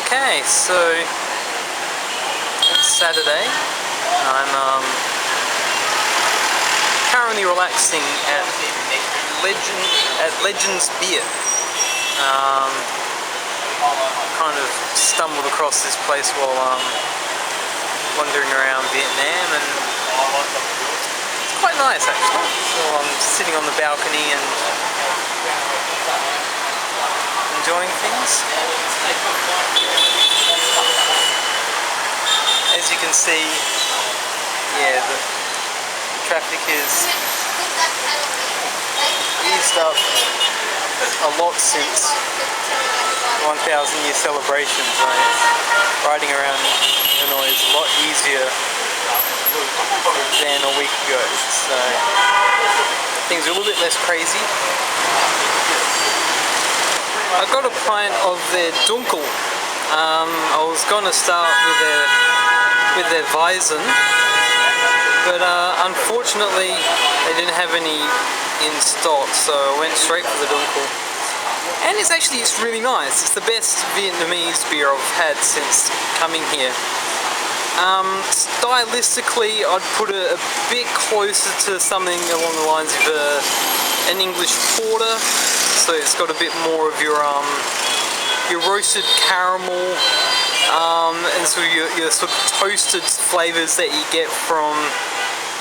Okay, so it's Saturday. I'm currently relaxing at Legends Beer. Kind of stumbled across this place while wandering around Vietnam, and it's quite nice actually. So I'm sitting on the balcony and enjoying things. As you can see, yeah, the traffic is eased up a lot since 1,000-year celebrations, right? Riding around Hanoi is a lot easier than a week ago, so things are a little bit less crazy. I got a pint of their Dunkel. I was gonna start with their Weizen, but unfortunately they didn't have any in stock, so I went straight for the Dunkel. And it's really nice. It's the best Vietnamese beer I've had since coming here. Stylistically, I'd put it a bit closer to something along the lines of an English porter. So it's got a bit more of your roasted caramel, and so your sort of toasted flavors that you get from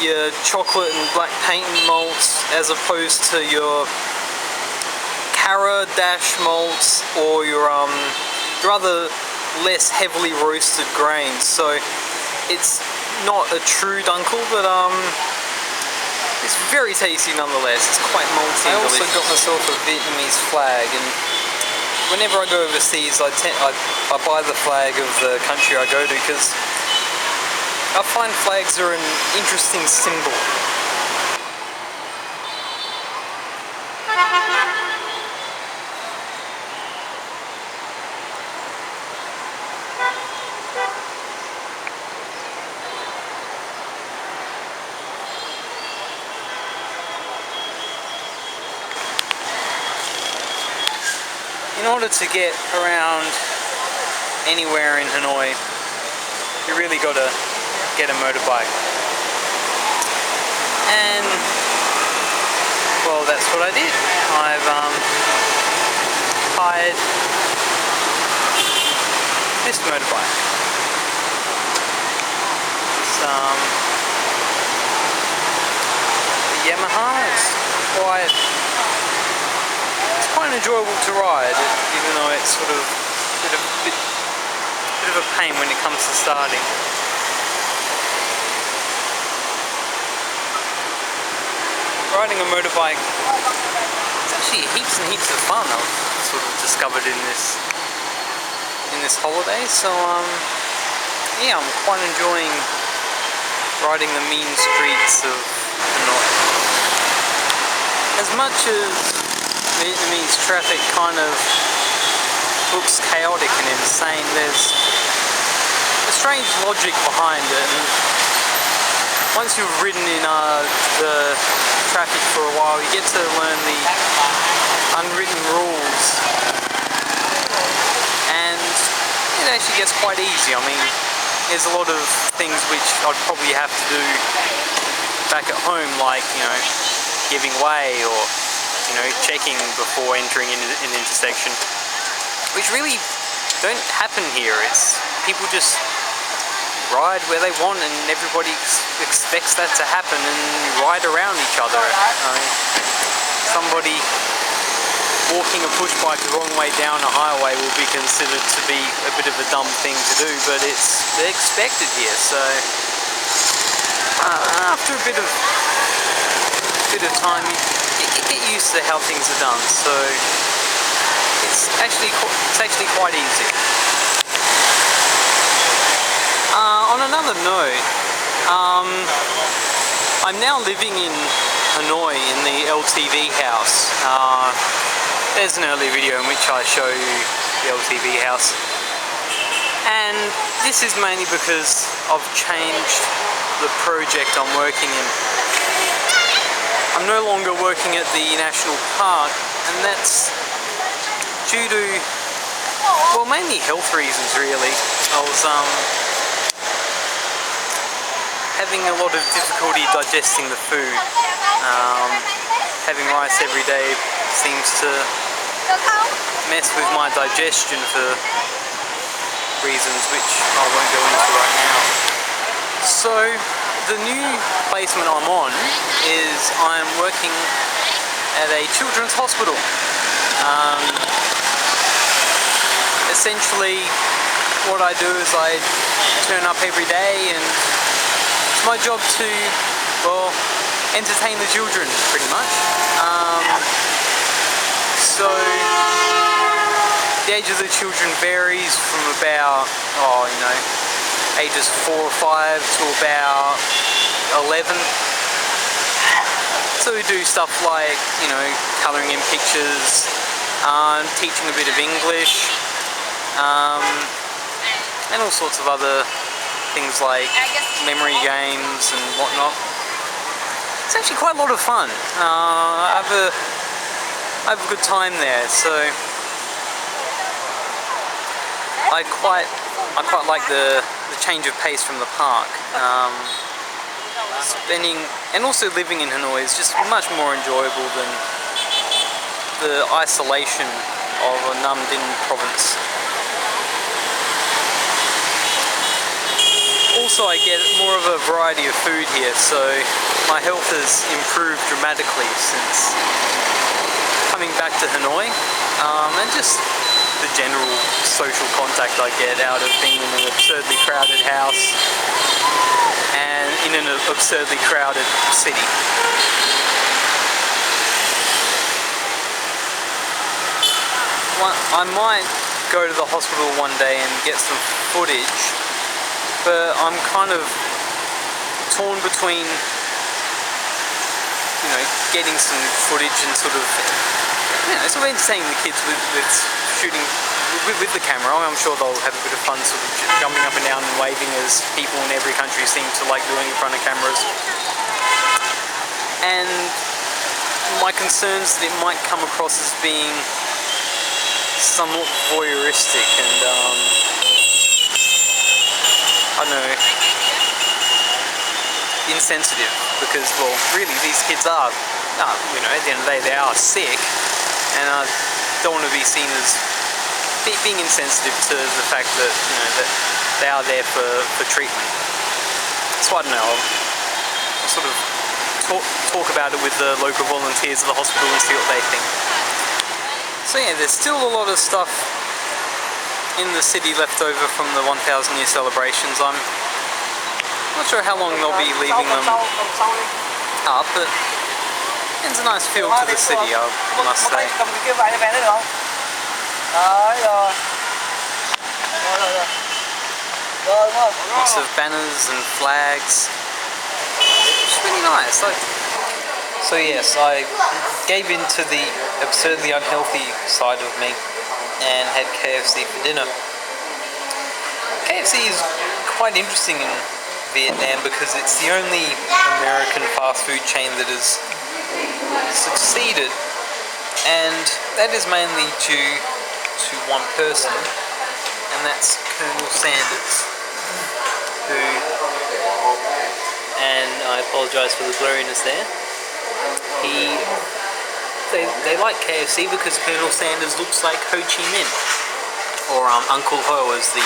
your chocolate and black patent malts, as opposed to your Cara dash malts or your other less heavily roasted grains. So it's not a true Dunkel, but it's very tasty nonetheless. It's quite malty. I also got myself a Vietnamese flag, and whenever I go overseas, I buy the flag of the country I go to, because I find flags are an interesting symbol. In order to get around anywhere in Hanoi, you really got to get a motorbike. And, well, that's what I did. I've hired this motorbike. It's the Yamaha. It's quite enjoyable to ride, even though it's sort of a bit of a pain when it comes to starting. Riding a motorbike is actually heaps and heaps of fun. I've sort of discovered in this holiday. So yeah, I'm quite enjoying riding the mean streets of Hanoi. As much as Vietnamese traffic kind of looks chaotic and insane, there's a strange logic behind it, and once you've ridden in the traffic for a while, you get to learn the unwritten rules, and it actually gets quite easy. I mean, there's a lot of things which I'd probably have to do back at home, like, you know, giving way, or checking before entering in an intersection, which really don't happen here. It's people just ride where they want, and everybody expects that to happen, and you ride around each other. Somebody walking a push bike the wrong way down a highway will be considered to be a bit of a dumb thing to do, but they're expected here. So after a bit of time, you get used to how things are done. So it's actually quite easy. On another note, I'm now living in Hanoi in the LTV house. There's an earlier video in which I show you the LTV house, and this is mainly because I've changed the project I'm working in. I'm no longer working at the National Park, and that's due to well, mainly health reasons really. I was having a lot of difficulty digesting the food. Having rice every day seems to mess with my digestion for reasons which I won't go into right now. So the new placement I'm on is I'm working at a children's hospital. Essentially what I do is I turn up every day and it's my job to, well, entertain the children pretty much. So the age of the children varies from about, ages 4 or 5 to about 11. So we do stuff like, colouring in pictures, teaching a bit of English, and all sorts of other things like memory games and whatnot. It's actually quite a lot of fun. I have a good time there, so I quite like the change of pace from the park. Spending and also living in Hanoi is just much more enjoyable than the isolation of a Nam Dinh province. Also, I get more of a variety of food here, so my health has improved dramatically since coming back to Hanoi, and just the general social contact I get out of being in an absurdly crowded house and in an absurdly crowded city. I might go to the hospital one day and get some footage, but I'm kind of torn between, getting some footage and sort of entertaining the kids with shooting with the camera. I'm sure they'll have a bit of fun sort of jumping up and down and waving, as people in every country seem to like doing in front of cameras. And my concerns that it might come across as being somewhat voyeuristic and insensitive, because, well, really these kids are, at the end of the day they are sick, and I don't want to be seen as being insensitive to the fact that, that they are there for treatment. So I don't know, I'll sort of talk about it with the local volunteers of the hospital and see what they think. So yeah, there's still a lot of stuff in the city left over from the 1,000 year celebrations. I'm not sure how long they'll be leaving them up, but it's a nice feel to the city, I must say. Lots of banners and flags. It's really nice. So yes, I gave in to the absurdly unhealthy side of me and had KFC for dinner. KFC is quite interesting in Vietnam because it's the only American fast food chain that has succeeded, and that is mainly due to one person, and that's Colonel Sanders, who, and I apologise for the blurriness there, they like KFC because Colonel Sanders looks like Ho Chi Minh, or Uncle Ho as the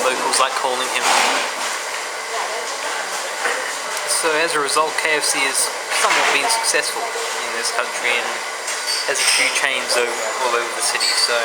locals like calling him. So as a result, KFC has somewhat been successful in this country and has a few chains all over the city. So